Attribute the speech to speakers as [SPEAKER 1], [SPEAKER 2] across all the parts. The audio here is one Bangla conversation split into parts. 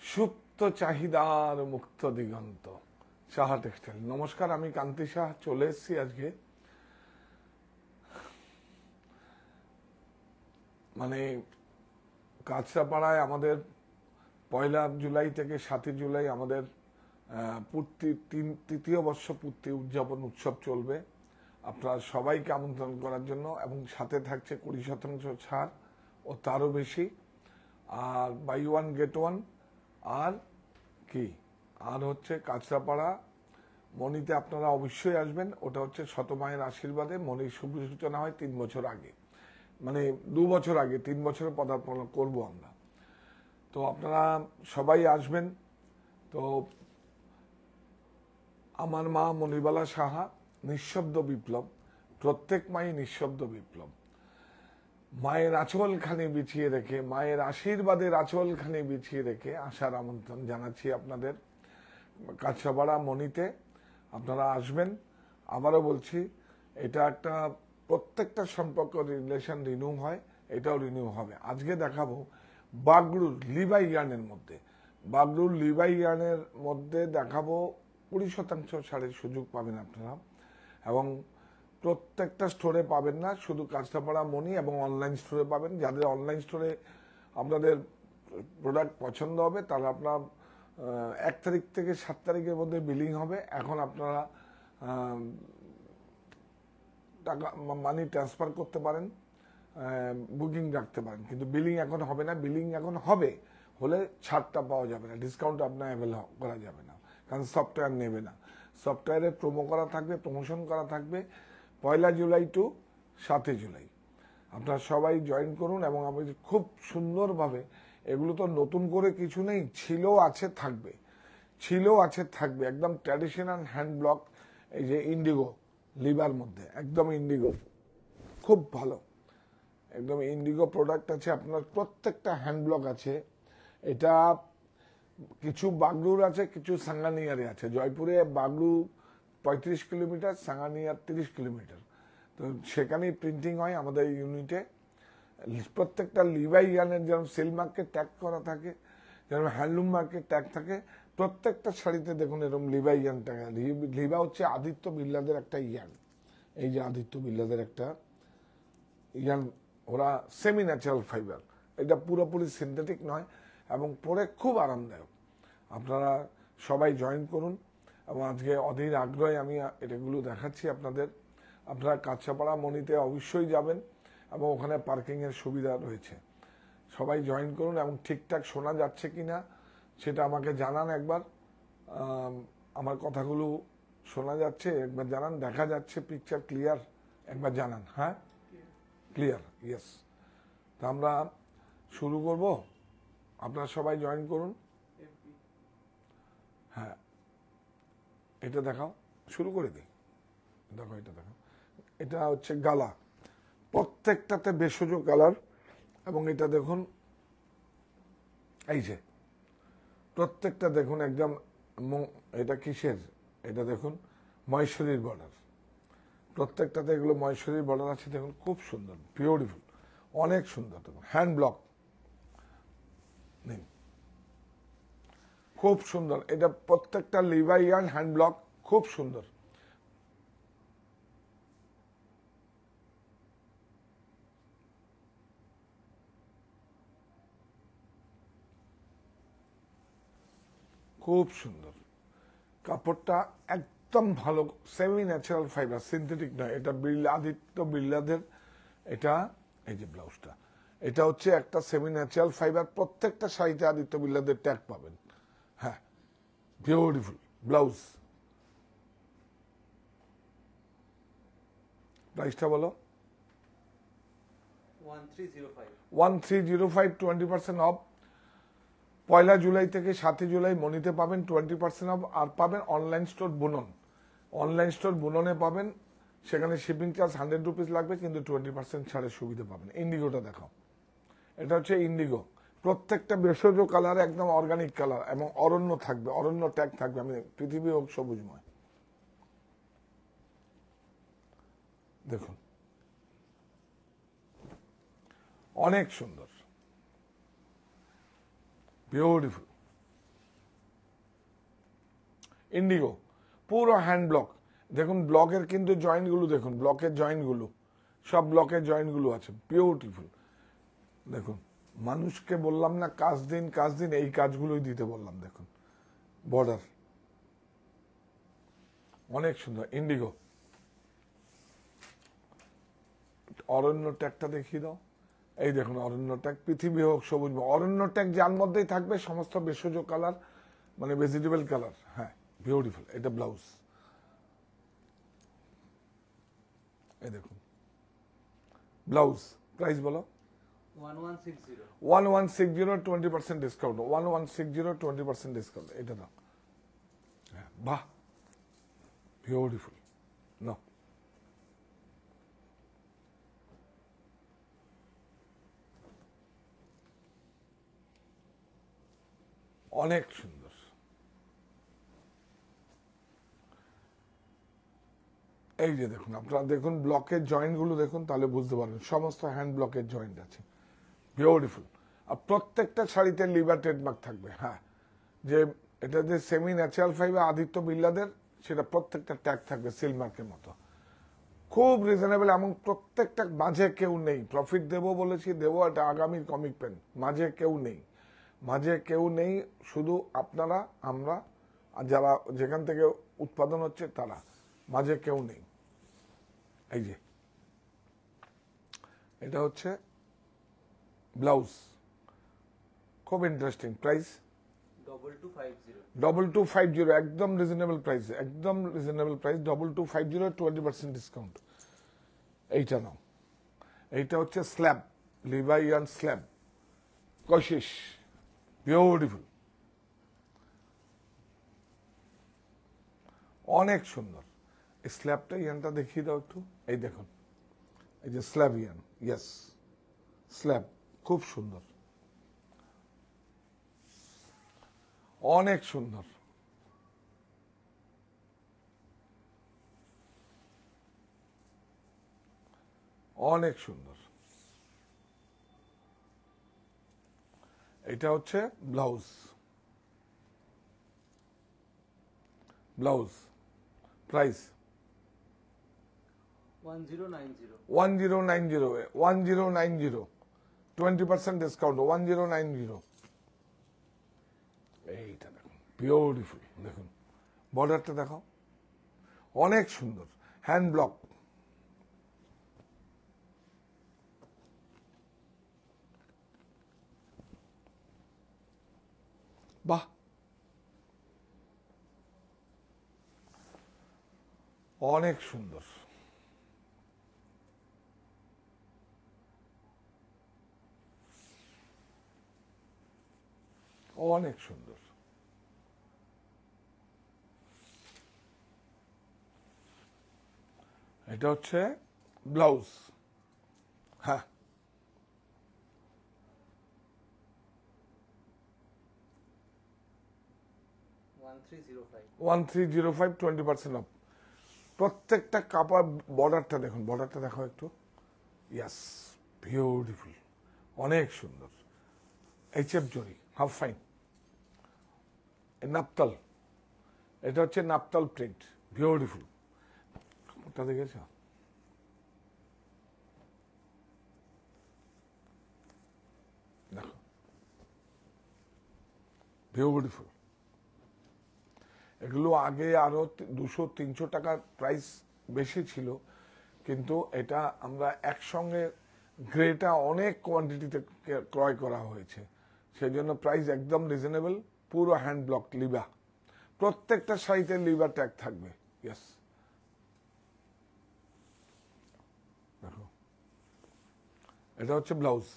[SPEAKER 1] সুপ্ত চাহিদার মুক্ত দিগন্ত, সাহা টেক্সটাইল। নমস্কার, আমি কান্তি সাহা চলে এসেছি আজকে। মানে কাঁচরাপাড়ায় আমাদের 1 জুলাই থেকে 7 জুলাই আমাদের তৃতীয় বর্ষ পূর্তি উদযাপন উৎসব চলবে। আপনারা সবাইকে আমন্ত্রণ করার জন্য, এবং সাথে থাকছে 20% ছাড় ও তারও বেশি, আর বাই ওয়ান গেট ওয়ান। আর কি আর হচ্ছে কাঁচরাপাড়া মণিতে আপনারা অবশ্যই আসবেন। ওটা হচ্ছে শতমায়ের আশীর্বাদে। মণির শুভ সূচনা হয় 3 বছর আগে, মানে 2 বছর আগে, 3 বছরে পদার্পণ করব আমরা। তো আপনারা সবাই আসবেন। তো আমার মা মণিবালা সাহা, নিঃশব্দ বিপ্লব। প্রত্যেক মাই নিঃশব্দ বিপ্লব। মায়ের আঁচলখানি বিছিয়ে রেখে, মায়ের আশীর্বাদের আঁচলখানি বিছিয়ে রেখে আসার আমন্ত্রণ জানাচ্ছি আপনাদের কাঁচরাপাড়া মণিতে। আপনারা আসবেন। আবারও বলছি, এটা একটা প্রত্যেকটা সম্পর্ক রিলেশন রিনিউ হয়, এটাও রিনিউ হবে। আজকে দেখাবো বাগরুর লিভাই ইয়ার্নের মধ্যে, বাগরুর লিভাই ইয়ার্নের মধ্যে দেখাবো 20% ছাড়ের সুযোগ পাবেন আপনারা, এবং প্রত্যেকটা স্টোরে পাবেন না, শুধু কাঁচরাপাড়া মণি এবং অনলাইন স্টোরে পাবেন। যাদের অনলাইন স্টোরে আপনাদের প্রোডাক্ট পছন্দ হবে, তাহলে আপনার 1 তারিখ থেকে 7 তারিখের মধ্যে বিলিং হবে। এখন আপনারা টাকা মানি ট্রান্সফার করতে পারেন, বুকিং রাখতে পারেন, কিন্তু বিলিং এখন হবে না। বিলিং এখন হবে, হলে ছাড়টা পাওয়া যাবে না, ডিসকাউন্ট আপনার অ্যাভেল করা যাবে না, কারণ সফটওয়্যার নেবে না। সফটওয়্যারে প্রোমো করা থাকবে, প্রমোশন করা থাকবে 1 জুলাই টু 7 জুলাই। আপনারা সবাই জয়েন করুন, এবং আমি খুব সুন্দরভাবে, এগুলো তো নতুন করে কিছু নেই, ছিল আছে থাকবে, ছিল আছে থাকবে। একদম ট্র্যাডিশনাল হ্যান্ড ব্লক, এই যে ইন্ডিগো লিভার মধ্যে, একদম ইন্ডিগো, খুব ভালো, একদম ইন্ডিগো প্রোডাক্ট আছে আপনার। প্রত্যেকটা হ্যান্ড ব্লক আছে। এটা কিছু বাগরুর আছে, কিছু সাঙ্গানিয়ারে আছে। জয়পুরে বাগরু 35 কিলোমিটার, সাঙ্গানিয়ার 30 কিলোমিটার। তো সেখানেই প্রিন্টিং হয় আমাদের ইউনিটে। প্রত্যেকটা লিভাই ইয়ানের যেমন সেল মার্কেট ট্যাগ করা থাকে, যেমন হ্যান্ডলুম মার্কেট ট্যাগ থাকে, প্রত্যেকটা শাড়িতে দেখুন এরকম লিভাই ইয়ান ট্যাগ। লিভা হচ্ছে আদিত্য বিড়লাদের একটা ইয়ান। এই যে আদিত্য বিড়লাদের একটা ইয়ান, ওরা সেমি ন্যাচারাল ফাইবার, এটা পুরোপুরি সিনথেটিক নয়, এবং পরে খুব আরামদায়ক। আপনারা সবাই জয়েন করুন, এবং আজকে অধীর আগ্রহে আমি এটাগুলো দেখাচ্ছি আপনাদের। আপনারা কাঁচরাপাড়া মণিতে অবশ্যই যাবেন, এবং ওখানে পার্কিংয়ের সুবিধা রয়েছে। সবাই জয়েন করুন, এবং ঠিকঠাক শোনা যাচ্ছে কিনা সেটা আমাকে জানান একবার। আমার কথাগুলো শোনা যাচ্ছে একবার জানান, দেখা যাচ্ছে পিকচার ক্লিয়ার একবার জানান। হ্যাঁ, ক্লিয়ার, ইয়েস। তা আমরা শুরু করব, আপনারা সবাই জয়েন করুন। হ্যাঁ, এটা দেখাও, শুরু করে দিই। দেখো, এটা দেখো, এটা হচ্ছে গালা, প্রত্যেকটাতে ভেষজ কালার। এবং এটা দেখুন, এই যে প্রত্যেকটা দেখুন একদম, এটা কিসের, এটা দেখুন মহেশ্বরীর বর্ডার। প্রত্যেকটাতে এগুলো মহেশ্বরীর বর্ডার আছে। দেখুন খুব সুন্দর, বিউটিফুল, অনেক সুন্দর। দেখুন হ্যান্ড ব্লক, খুব সুন্দর। এটা প্রত্যেকটা লিভাই ইয়ার্ন হ্যান্ড ব্লক, খুব সুন্দর। খুব সুন্দর কাপড়টা, একদম ভালো, সেমি ন্যাচারাল ফাইবার, সিনথেটিক নয়। এটা আদিত্য বিড়লাদের, এটা এই যে ব্লাউজটা, এটা হচ্ছে একটা সেমি ন্যাচারাল ফাইবার। প্রত্যেকটা শাড়িতে আদিত্য বিড়লাদের ট্যাগ পাবেন। হ্যাঁ, বিউটিফুল ব্লাউজ। প্রাইসটা বলো। 1305, 20% অফ। 1 জুলাই থেকে 7 জুলাই মণিতে পাবেন 20% অফ। আর পাবেন অনলাইন স্টোর বুনন, অনলাইন স্টোর বুননে পাবেন। সেখানে শিপিং চার্জ 100 রুপিস লাগবে, কিন্তু 20% ছাড়ের সুবিধা পাবেন। ইন্ডিগোটা দেখাও, এটা হচ্ছে ইন্ডিগো। প্রত্যেকটা ভেষজ কালার, একদম অর্গানিক কালার, এবং অরণ্য থাকবে, অরণ্য ট্যাগ থাকবে। আমি পৃথিবী হোক সবুজময়। দেখুন অনেক সুন্দর, বিউটিফুল ইন্ডিগো, পুরো হ্যান্ড ব্লক। দেখুন ব্লকের কিন্তু জয়েন্টগুলো দেখুন, ব্লকের জয়েন্টগুলো সব ব্লকের জয়েন্টগুলো আছে, বিউটিফুল। দেখুন মানুষকে বললাম না কাজ দিন কাজ দিন, এই কাজগুলোই দিতে বললাম। দেখুন বর্ডার অনেক সুন্দর, ইন্ডিগো। অরণ্য ট্যাগটা দেখিয়ে দাও। এই দেখুন অরণ্য ট্যাগ, পৃথিবী হোক সবুজ, অরণ্য ট্যাগ যার মধ্যেই থাকবে সমস্ত ভেষজ কালার, মানে ভেজিটেবল কালার। হ্যাঁ বিউটিফুল। এটা ব্লাউজ, এই দেখুন ব্লাউজ। প্রাইস বলো?
[SPEAKER 2] 1160
[SPEAKER 1] 1160, 20% ডিসকাউন্ট। 1160, 20% ডিসকাউন্ট। এটা দাও। হ্যাঁ বাহ, বিউটিফুল। নাও অনেক সুন্দর। এই যে দেখুন, আপনারা দেখুন ব্লকের জয়েন্ট গুলো দেখুন, তাহলে বুঝতে পারবেন সমস্ত হ্যান্ড ব্লকের জয়েন্ট আছে, বিউটিফুল। আর প্রত্যেকটা শাড়িতে লিভার ট্রেডমার্ক থাকবে। হ্যাঁ, যে এটা যে সেমি ন্যাচারাল ফাইবার আদিত্য বিল্লাদের, সেটা প্রত্যেকটা ট্যাগ থাকবে সিল মার্কের মতো, খুব রিজনেবল। এবং প্রত্যেকটা মাঝে কেউ নেই, প্রফিট দেবো বলেছি দেবো, এটা আগামীর কমিক পেন। মাঝে কেউ নেই, মাঝে কেউ নেই, শুধু আপনারা, আমরা, আর যারা যেখান থেকে উৎপাদন হচ্ছে তারা, মাঝে কেউ নেই। এই যে এটা হচ্ছে ব্লাউজ, খুব ইন্টারেস্টিং। প্রাইস 2250, একদম রিজনেবল প্রাইস, একদম রিজনেবল প্রাইস। 2250, 20% ডিসকাউন্ট। এইটা নাও। এইটা হচ্ছে স্ল্যাব, লিভাইয়ান স্ল্যাব, কশিশ, বিউটিফুল, অনেক সুন্দর। এই স্ল্যাবটা ইয়ানটা দেখিয়ে দাও একটু। এই দেখুন, এই যে স্ল্যাব ইয়ান, ইয়েস স্ল্যাব, খুব সুন্দর, অনেক সুন্দর। অনেক সুন্দর। এটা হচ্ছে ব্লাউজ, ব্লাউজ। Price
[SPEAKER 2] 1090
[SPEAKER 1] 1090, 20% discount. 1090। এইটা দেখুন বিউটিফুল। দেখুন বর্ডারটা দেখাও, অনেক সুন্দর, হ্যান্ড ব্লক। বাহ, অনেক সুন্দর। অনেক সুন্দর। এটা হচ্ছে ব্লাউজ। হ্যাঁ 1305, 20% অফ। প্রত্যেকটা কাপড় বর্ডারটা দেখুন, বর্ডারটা দেখো একটু, ইয়াস বিউটিফুল, অনেক সুন্দর। এইচএফ জরি, হাফ ফাইন, নাপতাল। এটা হচ্ছে নাপতাল প্রিন্ট, বিউটিফুল। কাপড়টা দেখেছ? দেখো বিউটিফুল। এগুলো আগে আরো 200-300 টাকার প্রাইস বেশি ছিল, কিন্তু এটা আমরা একসঙ্গে গ্রেটা অনেক কোয়ান্টিটিতে ক্রয় করা হয়েছে, সেই জন্য প্রাইস একদম রিজনেবল। পুরো হ্যান্ড ব্লক লিভা, প্রত্যেকটা শাড়িতে লিভার ট্যাগ থাকবে। ইয়েস, দেখো এটা হচ্ছে ব্লাউজ।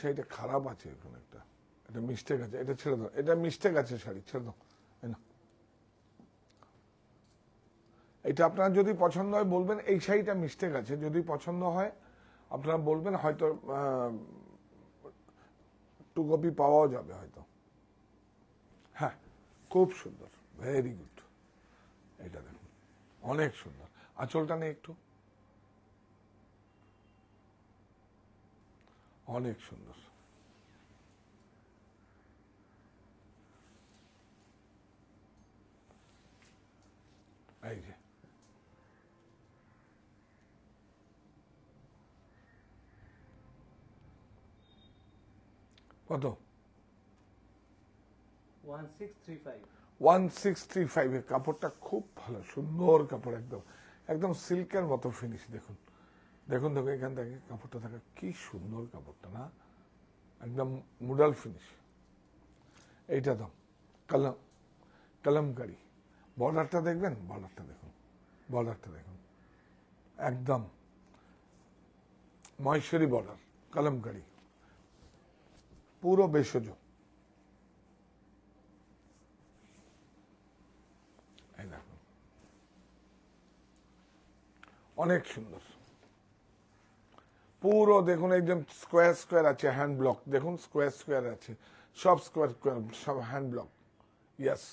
[SPEAKER 1] শাড়িটা খারাপ আছে এখন, একটা এটা মিস্টেক আছে, এটা ছেড়ে দাও, এটা মিস্টেক আছে শাড়ি, ছেড়ে দাও। না, এটা আপনার যদি পছন্দ হয় বলবেন, এই শাড়িটা মিস্টেক আছে, যদি পছন্দ হয় আপনারা বলবেন, হয়তো 2 কপি পাওয়াও যাবে হয়তো। হ্যাঁ খুব সুন্দর, ভেরি গুড। এটা দেখুন অনেক সুন্দর। আঁচলটা নেই একটু, অনেক সুন্দর। এই যে কত?
[SPEAKER 2] 1635
[SPEAKER 1] 1635 এর কাপড়টা খুব ভালো, সুন্দর কাপড়, একদম একদম সিল্কের মতো ফিনিশ। দেখুন দেখুন দেখুন এখান থেকে কাপড়টা থাকে, কি সুন্দর কাপড়টা না, একদম মুডাল ফিনিশ। এইটা দাম কলমকারি। বর্ডারটা দেখবেন, বর্ডারটা দেখুন, বর্ডারটা দেখুন, একদম মহেশ্বরী বর্ডার, কলমকারি, পুরো ভেষজ। এই দেখুন অনেক সুন্দর, পুরো দেখুন একদম স্কোয়ার স্কোয়ার আছে, হ্যান্ড ব্লক দেখুন, স্কোয়ার স্কোয়ার আছে, সব স্কোয়ার স্কোয়ার, সব হ্যান্ড ব্লক। ইয়েস,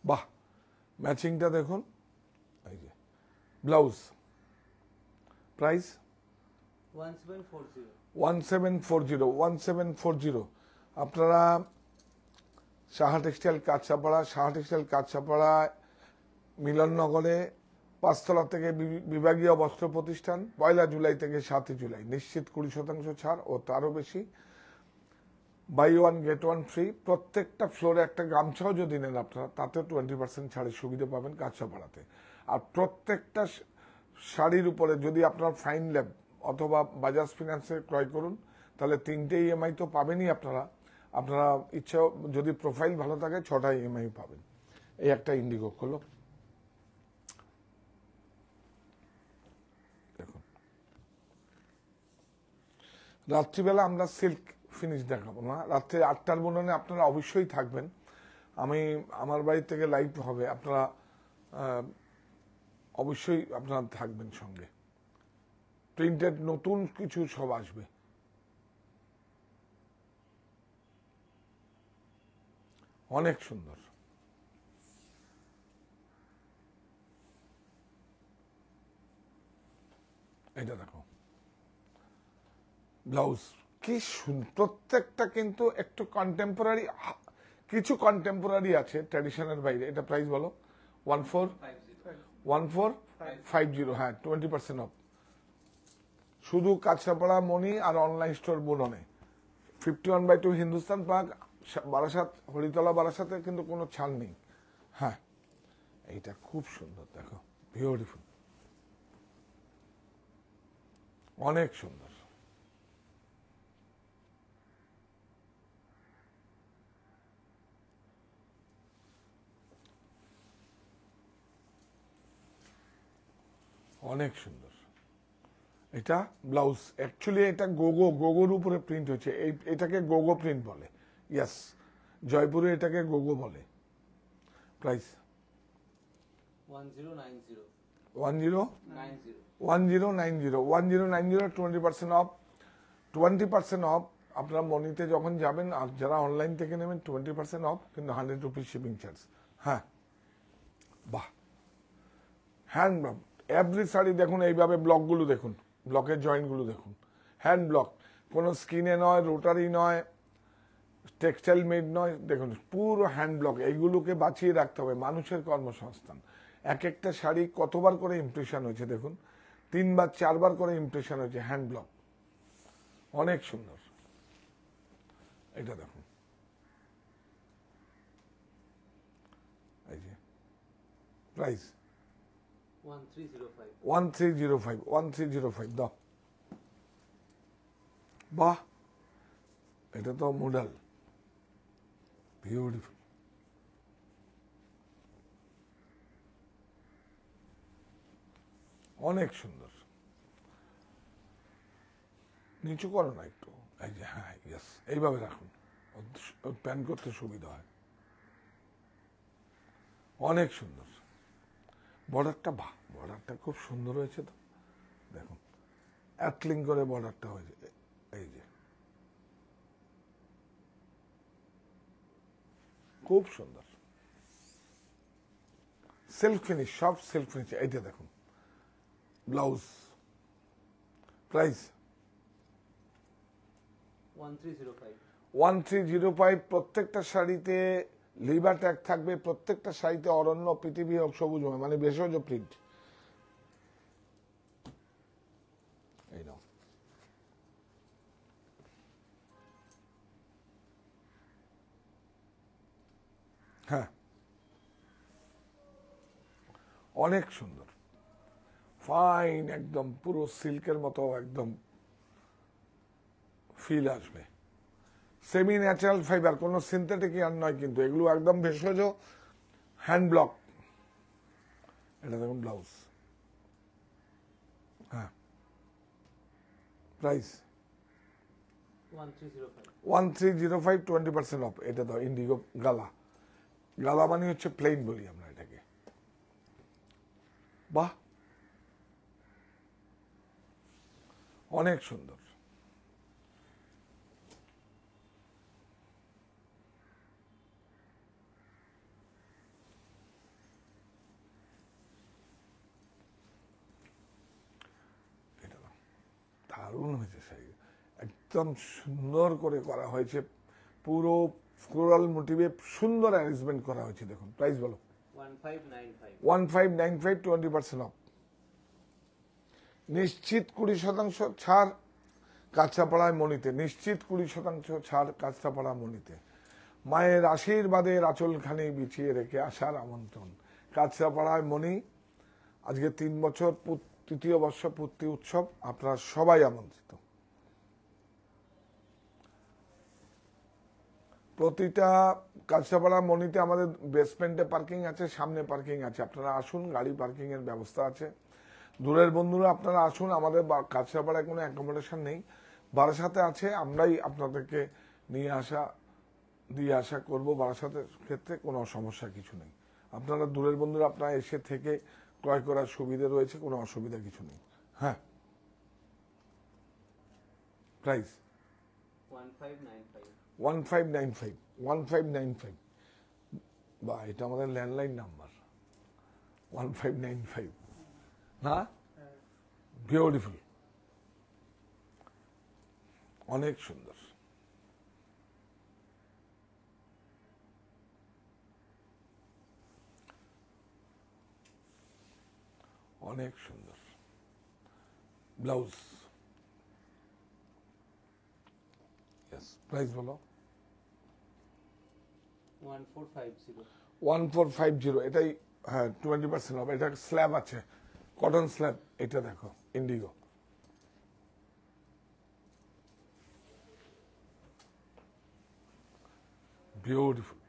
[SPEAKER 1] বাহ, ম্যাচিংটা দেখুন। এই যে ব্লাউজ, প্রাইস
[SPEAKER 2] 1740
[SPEAKER 1] 1740। আপনারা সাহা টেক্সটাইল কাঁচাপাড়া, সাহা টেক্সটাইল কাঁচাপাড়া মিলননগরে 5 তলা থেকে বিভাগীয় বস্ত্র প্রতিষ্ঠান, 1 জুলাই থেকে 7 জুলাই নিশ্চিত 20% ছাড় ও তারও বেশি, buy one get one free. প্রত্যেকটা ফ্লোরে একটা গামছাও যদি নেন আপনারা, তাতেও 20% ছাড়ের সুবিধা পাবেন কাঁচাপাড়াতে। আর প্রত্যেকটা শাড়ির উপরে যদি আপনার ফাইন ল্যাব অথবা বাজাজ ফিনান্সে ক্রয় করুন, তাহলে 3টে ইএমআই তো পাবেনই আপনারা। আপনারা ইচ্ছা যদি প্রোফাইল ভালো থাকে 6টা ইএমআই পাবেন। এই একটা ইন্ডিগো হলো, দেখুন। রাত্রিবেলা আমরা সিল্ক ফিনিশ দেখাবো না, রাত্রে 8টার বুননে আপনারা অবশ্যই থাকবেন। আমি আমার বাড়ি থেকে লাইভ হবে, আপনারা অবশ্যই আপনারা থাকবেন সঙ্গে। প্রিন্টেড নতুন কিছু সব আসবে। অনেক সুন্দর, এটা দেখো ব্লাউজ কি প্রত্যেকটা কিন্তু একটু কন্টেম্পোরারি, কিছু কন্টেম্পোরারি আছে ট্র্যাডিশনের বাইরে। এটা প্রাইস বলো? 1450। হ্যাঁ, 20% অফ, শুধু কাঁচাপাড়া মণি আর অনলাইন স্টোর বুননে। 51/2 হিন্দুস্তান পার্ক, বারাসাত, হরিতলা বারাসাতে কিন্তু কোনো ছাড় নেই। হ্যাঁ, এইটা খুব সুন্দর, দেখো বিউটিফুল, অনেক সুন্দর। অনেক সুন্দর। এটা ব্লাউজ, অ্যাকচুয়ালি এটা গোগোর উপরে প্রিন্ট হয়েছে, এটাকে গোগো প্রিন্ট বলে। ইয়েস, জয়পুরে এটাকে গোগো বলে। Price
[SPEAKER 2] 1090
[SPEAKER 1] 20% of. 20% অফ আপনারা মনিতে যখন যাবেন, আর যারা অনলাইন থেকে নেবেন 20% অফ, কিন্তু 100 রুপিস শিপিং চার্জ। হ্যাঁ, বাহ, হ্যান্ড ব্লক এভরি শাড়ি দেখুন, এইভাবে ব্লকগুলো দেখুন, ব্লকের জয়েন্টগুলো দেখুন, হ্যান্ড ব্লক, কোনো স্কিনে নয়, রোটারি নয়, টেক্সটাইল মেড নয়, দেখুন পুরো হ্যান্ড ব্লক। এইগুলোকে বাঁচিয়ে রাখতে হবে, মানুষের কর্মসংস্থান। এক একটা শাড়ি কতবার করে ইমপ্রেশন হয়েছে দেখুন, 3বার 4বার করে ইমপ্রেশন হয়েছে, হ্যান্ড ব্লক, অনেক সুন্দর। এটা দেখুন, এই যে প্রাইস 1305 দাও। বাহ, এটা তো মডেল, বিউটিফুল, অনেক সুন্দর। নিচু করো না একটু, এই যে, হ্যাঁ ইয়েস, এইভাবে রাখুন, প্যান করতে সুবিধা হয়। অনেক সুন্দর বর্ডারটা, বাহ, বর্ডারটা খুব সুন্দর হয়েছে তো, দেখুন অ্যাটলিং করে বর্ডারটা হয়েছে, এই যে খুব সুন্দর সেলফ ফিনিশ, সব সেলফ ফিনিশ। এইটা দেখুন ব্লাউজ, প্রাইস
[SPEAKER 2] 1305.
[SPEAKER 1] 1305। প্রত্যেকটা শাড়িতে লিভার ট্যাগ থাকবে, প্রত্যেকটা শাড়িতে অরণ্য পৃথিবী হোক সবুজ মানে ভেষজ প্রিন্ট। এই নাও, হ্যাঁ অনেক সুন্দর, ফাইন, একদম পুরো সিল্কের মতো একদম ফিল আসবে। সেমি ন্যাচারাল ফাইবার, কোনো সিনথেটিক ইয়ার নয় কিন্তু, এগুলো একদম ভেষজ হ্যান্ড ব্লক। এটা দেখুন ব্লাউজ, হ্যাঁ প্রাইস
[SPEAKER 2] 1305.
[SPEAKER 1] 1305, 20% অফ। এটা দাও ইন্ডিগো গালা, গালা মানে হচ্ছে প্লেন বলি আমরা এটাকে। বাহ, অনেক সুন্দর। এটা দাও, দারুণ হয়েছে শাড়ি, একদম সুন্দর করে করা হয়েছে, পুরো ফ্লোরাল মোটিভে সুন্দর অ্যারেঞ্জমেন্ট করা হয়েছে। দেখুন প্রাইস বলো
[SPEAKER 2] 1595.
[SPEAKER 1] 1595, 20% অফ। নিশ্চিত 20% ছাড় কাঁচরাপাড়ায় মণিতে, নিশ্চিত 20% ছাড় কাঁচরাপাড়া মণিতে। মায়ের আশীর্বাদের আঁচলখানি বিছিয়ে রেখে আসার আমন্ত্রণ। কাঁচরাপাড়ায় মণি, আজকে 3 বছর তৃতীয় বর্ষ পূর্তি উৎসব, আপনারা সবাই আমন্ত্রিত। প্রতিটা কাঁচরাপাড়া মণিতে আমাদের বেসমেন্টে পার্কিং আছে, সামনে পার্কিং আছে, আপনারা আসুন, গাড়ি পার্কিং এর ব্যবস্থা আছে। দূরের বন্ধুরা আপনারা আসুন, আমাদের কাঁচরাপাড়ায় কোনো অ্যাকোমোডেশন নেই, বারাসাতে আছে, আমরাই আপনাদেরকে দিয়ে আসা করবো। বারাসাতের ক্ষেত্রে কোনো সমস্যা কিছু নেই, আপনারা দূরের বন্ধুরা আপনারা এসে থেকে ক্রয় করার সুবিধা রয়েছে, কোনো অসুবিধা কিছু নেই। হ্যাঁ প্রাইস
[SPEAKER 2] 1595.
[SPEAKER 1] 1595, 1595। বা এটা আমাদের ল্যান্ডলাইন নাম্বার 1595 না, বিউটিফুল, অনেক সুন্দর। অনেক সুন্দর ব্লাউজ, প্রাইস বলো
[SPEAKER 2] 1450.
[SPEAKER 1] 1450। এটাই হ্যাঁ 20% হবে। এটা স্ল্যাব আছে, কটন স্ল্যাব। এটা দেখো ইন্ডিগো, বিউটিফুল,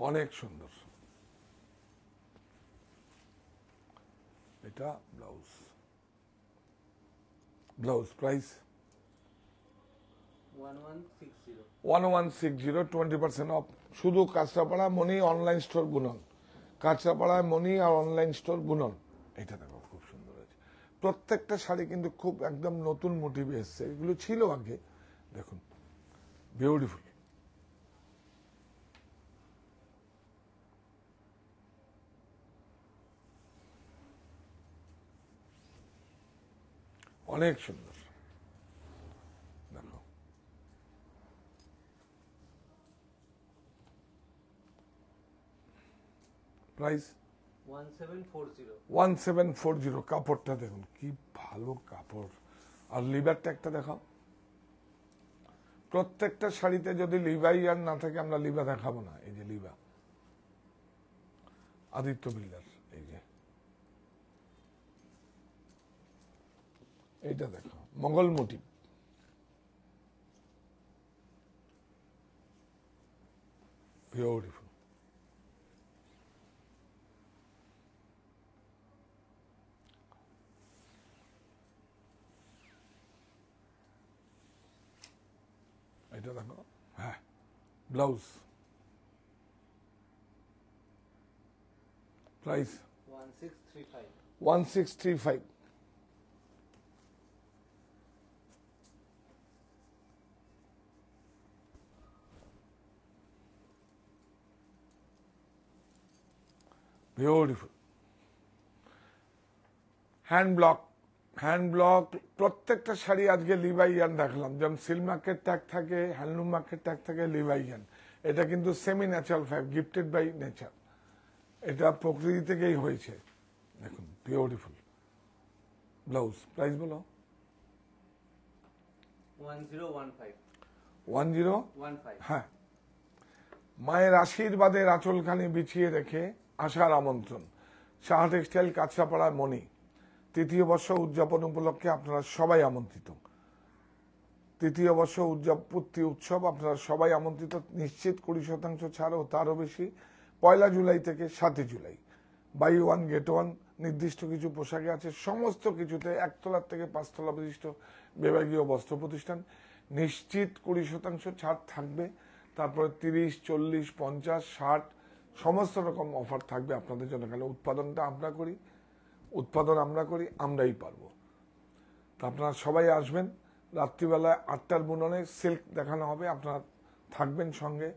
[SPEAKER 1] অনেক সুন্দর। এটা ব্লাউজ, ব্লাউজ প্রাইস
[SPEAKER 2] 1160.
[SPEAKER 1] 1160, 20% অফ। শুধু কাঁচরাপাড়া মনি অনলাইন স্টোর বুনন, কাঁচরাপাড়ায় মনি আর অনলাইন স্টোর বুনন। এটা দেখো খুব সুন্দর হয়েছে, প্রত্যেকটা শাড়ি কিন্তু খুব একদম নতুন মোটিভে এসছে, এগুলো ছিল আগে। দেখুন বিউটিফুল, অনেক সুন্দর। দেখো প্রাইস
[SPEAKER 2] 1740.
[SPEAKER 1] 1740। কাপড়টা দেখুন কি ভালো কাপড়, আর লিভার ট্যাগটা দেখাও। প্রত্যেকটা শাড়িতে যদি লিভাই আর না থাকে আমরা লিভা দেখাবো না। এই যে লিভা, আদিত্য বিল্ডার, এই যে এইটা দেখো মঙ্গল মোটিভ, বিউটিফুল। এটা দেখো, হ্যাঁ blouse, price
[SPEAKER 2] 1635.
[SPEAKER 1] 1635। Beautiful. Hand block প্রত্যেকটা শাড়ি আজকে লিভাইয়ান দেখলাম, যেমন সিল্ক মার্কেট ট্যাগ থাকে, হ্যান্ডলুম মার্কেট ট্যাগ থাকে, লিভাইয়ান। এটা কিন্তু semi natural fibre, gifted by nature, এটা প্রকৃতি থেকেই হয়েছে। দেখুন বিউটিফুল ব্লাউজ। প্রাইস বলো?
[SPEAKER 2] 1015
[SPEAKER 1] 1015। হ্যাঁ, মায়ের আশীর্বাদের আঁচলখানি বিছিয়ে রেখে আসার আমন্ত্রণ। সাহা টেক্সটাইল, কাঁচরাপাড়ার মণি। তৃতীয় বর্ষ উদযাপন উপলক্ষে আপনারা সবাই আমন্ত্রিত। তৃতীয় বর্ষ পূর্তি উৎসব, আপনারা সবাই আমন্ত্রিত। নিশ্চিত 20% ছাড় ও তারও বেশি 1 জুলাই থেকে 7 July. Buy one get one. নির্দিষ্ট কিছু পোশাকে আছে, সমস্ত কিছুতে 1 তলার থেকে 5 তলা বিশিষ্ট বিভাগীয় বস্ত্র প্রতিষ্ঠান। নিশ্চিত 20% ছাড় থাকবে। তারপরে 30, 40, 50, 60 সমস্ত রকম অফার থাকবে আপনাদের জন্য। কারণ উৎপাদন আমরা করি, আমরাই পারবো। তো আপনারা সবাই আসবেন। রাত্রিবেলায় 8টার বুননে সিল্ক দেখানো হবে, আপনারা থাকবেন সঙ্গে।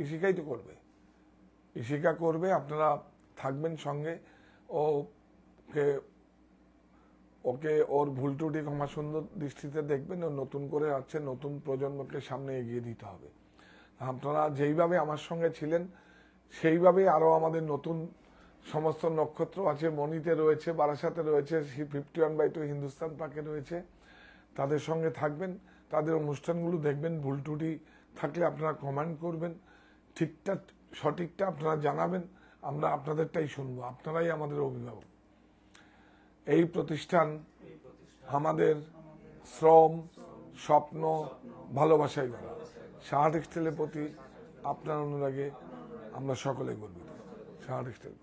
[SPEAKER 1] ইশিকাই তো করবে, ইশিকা করবে, আপনারা থাকবেন সঙ্গে। ওকে ওর ভুল ত্রুটি ক্ষমা সুন্দর দৃষ্টিতে দেখবেন। ও নতুন করে আছে, নতুন প্রজন্মকে সামনে এগিয়ে দিতে হবে। আপনারা যেইভাবে আমার সঙ্গে ছিলেন সেইভাবেই আরো আমাদের নতুন সমস্ত নক্ষত্র আছে। মণিতে রয়েছে, বারাসাতে রয়েছে, 51/2 হিন্দুস্তান পার্কে রয়েছে। তাদের সঙ্গে থাকবেন, তাদের অনুষ্ঠানগুলো দেখবেন। ভুল ত্রুটি থাকলে আপনারা কমেন্ট করবেন, ঠিকঠাক সঠিকটা আপনারা জানাবেন। আমরা আপনাদেরটাই শুনবো, আপনারাই আমাদের অভিভাবক। এই প্রতিষ্ঠান আমাদের শ্রম, স্বপ্ন, ভালোবাসায় গড়া। সাহা টেক্সটাইলের প্রতি আপনার অনুরাগে আমরা সকলেই গর্বিত। সাহা টেক্সটাইল।